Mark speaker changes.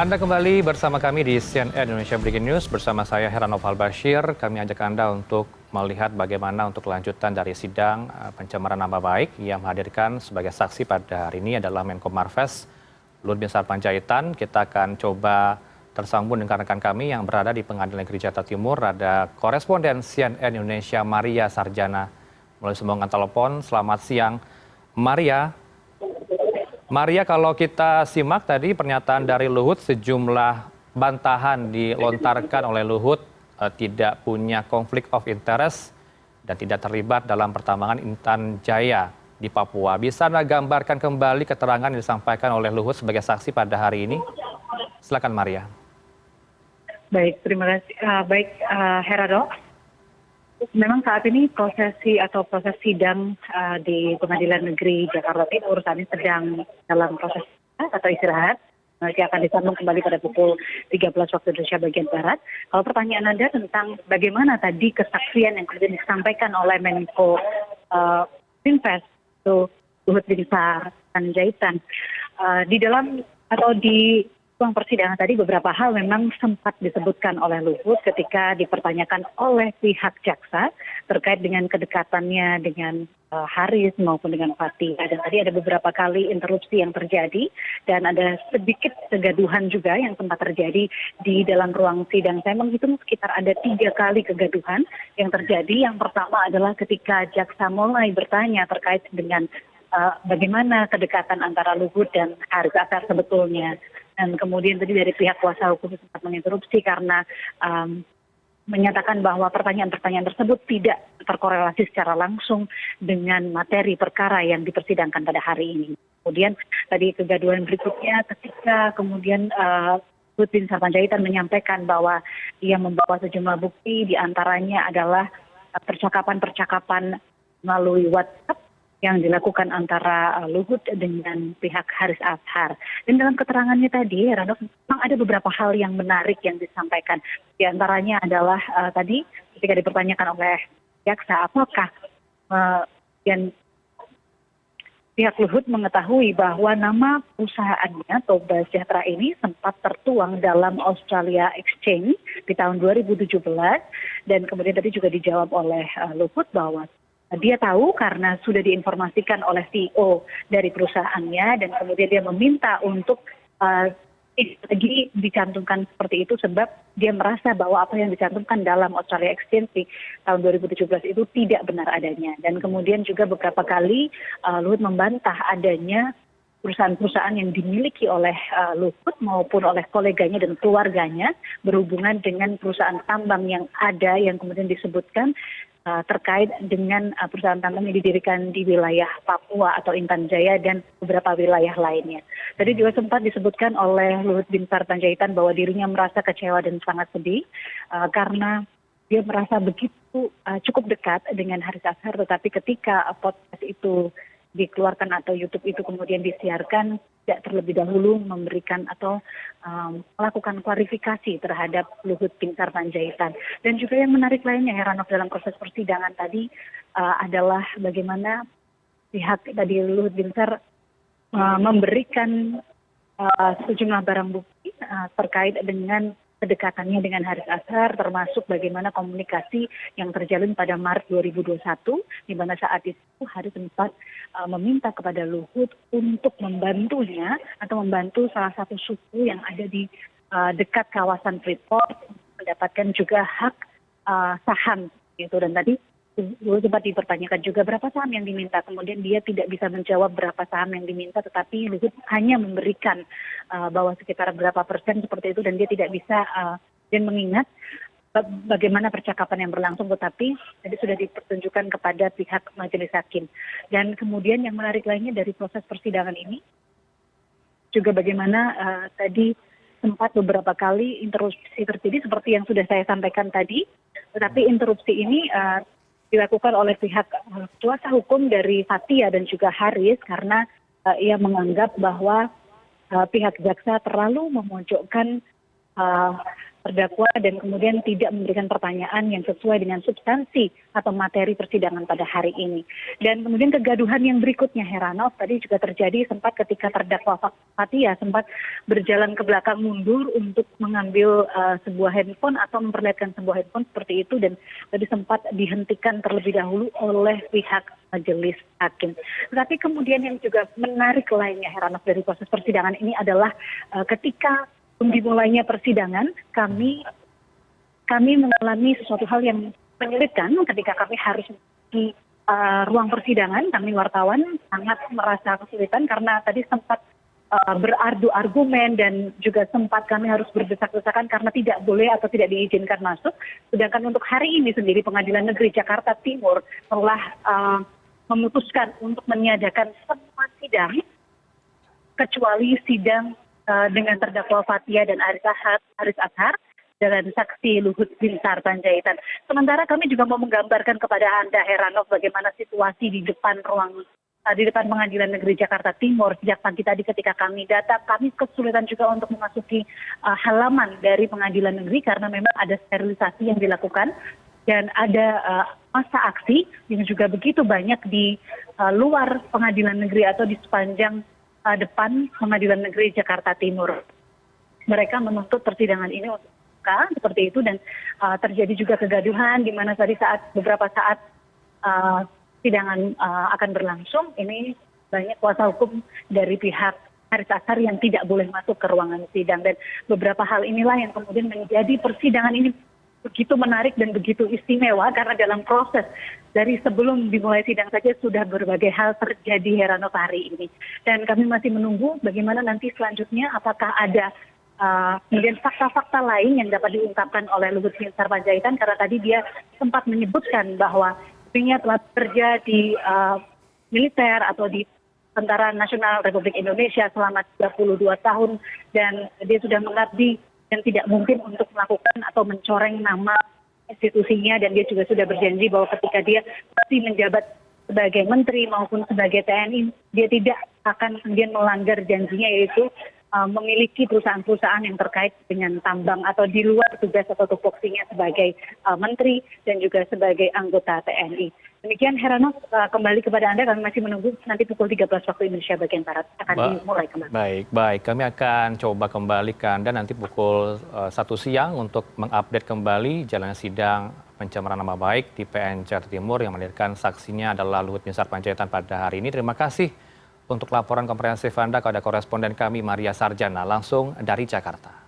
Speaker 1: Anda kembali bersama kami di CNN Indonesia Breaking News bersama saya Heranov Al-Bashir. Kami ajak Anda untuk melihat bagaimana untuk kelanjutan dari sidang pencemaran nama baik yang menghadirkan sebagai saksi pada hari ini adalah Menko Marves Luhut Binsar Panjaitan. Kita akan coba tersambung dengan rekan kami yang berada di Pengadilan Negeri Jakarta Timur. Ada koresponden CNN Indonesia Maria Sarjana melalui sambungan telepon. Selamat siang, Maria. Maria, kalau kita simak tadi pernyataan dari Luhut, sejumlah bantahan dilontarkan oleh Luhut tidak punya konflik of interest dan tidak terlibat dalam pertambangan Intan Jaya di Papua. Bisa Anda gambarkan kembali keterangan yang disampaikan oleh Luhut sebagai saksi pada hari ini? Silakan Maria.
Speaker 2: Baik, terima kasih. Herado. Memang saat ini proses sidang di Pengadilan Negeri Jakarta Timur saat ini sedang dalam proses atau istirahat. Nanti akan disambung kembali pada pukul 13 waktu Indonesia bagian Barat. Kalau pertanyaan Anda tentang bagaimana tadi kesaksian yang kemudian disampaikan oleh Menko Marves Luhut Binsar Panjaitan di dalam atau di ruang persidangan tadi beberapa hal memang sempat disebutkan oleh Luhut ketika dipertanyakan oleh pihak jaksa terkait dengan kedekatannya dengan Haris maupun dengan Fathia. Dan tadi ada beberapa kali interupsi yang terjadi dan ada sedikit kegaduhan juga yang sempat terjadi di dalam ruang sidang. Saya menghitung sekitar ada 3 kali kegaduhan yang terjadi. Yang pertama adalah ketika jaksa mulai bertanya terkait dengan bagaimana kedekatan antara Luhut dan Haris Azhar sebetulnya. Dan kemudian tadi dari pihak kuasa hukum sempat menginterupsi karena menyatakan bahwa pertanyaan-pertanyaan tersebut tidak terkorelasi secara langsung dengan materi perkara yang dipersidangkan pada hari ini. Kemudian tadi kegaduhan berikutnya ketika kemudian Luhut Binsar Panjaitan menyampaikan bahwa ia membawa sejumlah bukti, diantaranya adalah percakapan-percakapan melalui WhatsApp yang dilakukan antara Luhut dengan pihak Haris Azhar. Dan dalam keterangannya tadi, Heranov, memang ada beberapa hal yang menarik yang disampaikan. Di antaranya adalah tadi ketika dipertanyakan oleh jaksa, apakah pihak Luhut mengetahui bahwa nama perusahaannya Toba Sejahtera ini sempat tertuang dalam Australia Exchange di tahun 2017 dan kemudian tadi juga dijawab oleh Luhut bahwa dia tahu karena sudah diinformasikan oleh CEO dari perusahaannya dan kemudian dia meminta untuk lagi dicantumkan seperti itu sebab dia merasa bahwa apa yang dicantumkan dalam Australia Exchange di tahun 2017 itu tidak benar adanya. Dan kemudian juga beberapa kali Luhut membantah adanya perusahaan-perusahaan yang dimiliki oleh Luhut maupun oleh koleganya dan keluarganya berhubungan dengan perusahaan tambang yang ada yang kemudian disebutkan terkait dengan perusahaan tambang yang didirikan di wilayah Papua atau Intan Jaya dan beberapa wilayah lainnya. Tadi juga sempat disebutkan oleh Luhut Binsar Panjaitan bahwa dirinya merasa kecewa dan sangat sedih karena dia merasa begitu cukup dekat dengan Haris Azhar, tetapi ketika podcast itu dikeluarkan atau YouTube itu kemudian disiarkan, tidak terlebih dahulu memberikan atau melakukan klarifikasi terhadap Luhut Binsar Panjaitan. Dan juga yang menarik lainnya, Heranov, dalam proses persidangan tadi adalah bagaimana pihak tadi Luhut Binsar memberikan sejumlah barang bukti terkait dengan kedekatannya dengan Haris Azhar, termasuk bagaimana komunikasi yang terjalin pada Maret 2021, di mana saat itu Haris sempat meminta kepada Luhut untuk membantunya atau membantu salah satu suku yang ada di dekat kawasan Freeport mendapatkan juga hak saham gitu. Dan tadi Luhut sempat dipertanyakan juga berapa saham yang diminta, kemudian dia tidak bisa menjawab berapa saham yang diminta, tetapi Luhut hanya memberikan bahwa sekitar berapa persen seperti itu dan dia tidak bisa dan mengingat bagaimana percakapan yang berlangsung, tetapi tadi sudah dipertunjukkan kepada pihak majelis hakim. Dan kemudian yang menarik lainnya dari proses persidangan ini juga bagaimana tadi sempat beberapa kali interupsi terjadi seperti yang sudah saya sampaikan tadi, tetapi interupsi ini dilakukan oleh pihak kuasa hukum dari Fathia dan juga Haris karena ia menganggap bahwa pihak jaksa terlalu memojokkan terdakwa dan kemudian tidak memberikan pertanyaan yang sesuai dengan substansi atau materi persidangan pada hari ini. Dan kemudian kegaduhan yang berikutnya Heranov tadi juga terjadi sempat ketika terdakwa Fathia sempat berjalan ke belakang mundur untuk mengambil sebuah handphone atau memperlihatkan sebuah handphone seperti itu, dan tadi sempat dihentikan terlebih dahulu oleh pihak majelis hakim. Tetapi kemudian yang juga menarik lainnya Heranov dari proses persidangan ini adalah ketika dimulainya persidangan, kami mengalami sesuatu hal yang menyulitkan ketika kami harus di ruang persidangan. Kami wartawan sangat merasa kesulitan karena tadi sempat berargu argumen dan juga sempat kami harus berdesak-desakan karena tidak boleh atau tidak diizinkan masuk. Sedangkan untuk hari ini sendiri Pengadilan Negeri Jakarta Timur telah memutuskan untuk meniadakan semua sidang kecuali sidang dengan terdakwa Fathia dan Haris Azhar dengan saksi Luhut Binsar Panjaitan. Sementara kami juga mau menggambarkan kepada Anda Heranov bagaimana situasi di depan Pengadilan Negeri Jakarta Timur sejak pagi tadi ketika kami datang. Kami kesulitan juga untuk memasuki halaman dari Pengadilan Negeri karena memang ada sterilisasi yang dilakukan dan ada massa aksi yang juga begitu banyak di luar Pengadilan Negeri atau di sepanjang depan Pengadilan Negeri Jakarta Timur. Mereka menuntut persidangan ini untuk buka seperti itu, dan terjadi juga kegaduhan di mana tadi beberapa saat persidangan akan berlangsung, ini banyak kuasa hukum dari pihak Haris Azhar yang tidak boleh masuk ke ruangan sidang, dan beberapa hal inilah yang kemudian menjadi persidangan ini begitu menarik dan begitu istimewa karena dalam proses dari sebelum dimulai sidang saja sudah berbagai hal terjadi Heranov hari ini. Dan kami masih menunggu bagaimana nanti selanjutnya apakah ada kemudian fakta-fakta lain yang dapat diungkapkan oleh Luhut Binsar Panjaitan, karena tadi dia sempat menyebutkan bahwa dirinya telah bekerja di militer atau di Tentara Nasional Republik Indonesia selama 32 tahun dan dia sudah mengabdi dan tidak mungkin untuk melakukan atau mencoreng nama institusinya, dan dia juga sudah berjanji bahwa ketika dia masih menjabat sebagai menteri maupun sebagai TNI, dia tidak akan kemudian melanggar janjinya, yaitu memiliki perusahaan-perusahaan yang terkait dengan tambang atau di luar tugas atau tupoksinya sebagai menteri dan juga sebagai anggota TNI. Demikian Heranov, kembali kepada Anda, kami masih menunggu nanti pukul 13 waktu Indonesia bagian Barat akan dimulai kembali.
Speaker 1: Baik. Kami akan coba kembali ke Anda nanti pukul 1 siang untuk mengupdate kembali jalannya sidang pencemaran nama baik di PN Jakarta Timur yang menghadirkan saksinya adalah Luhut Binsar Panjaitan pada hari ini. Terima kasih untuk laporan komprehensif Anda kepada koresponden kami Maria Sarjana langsung dari Jakarta.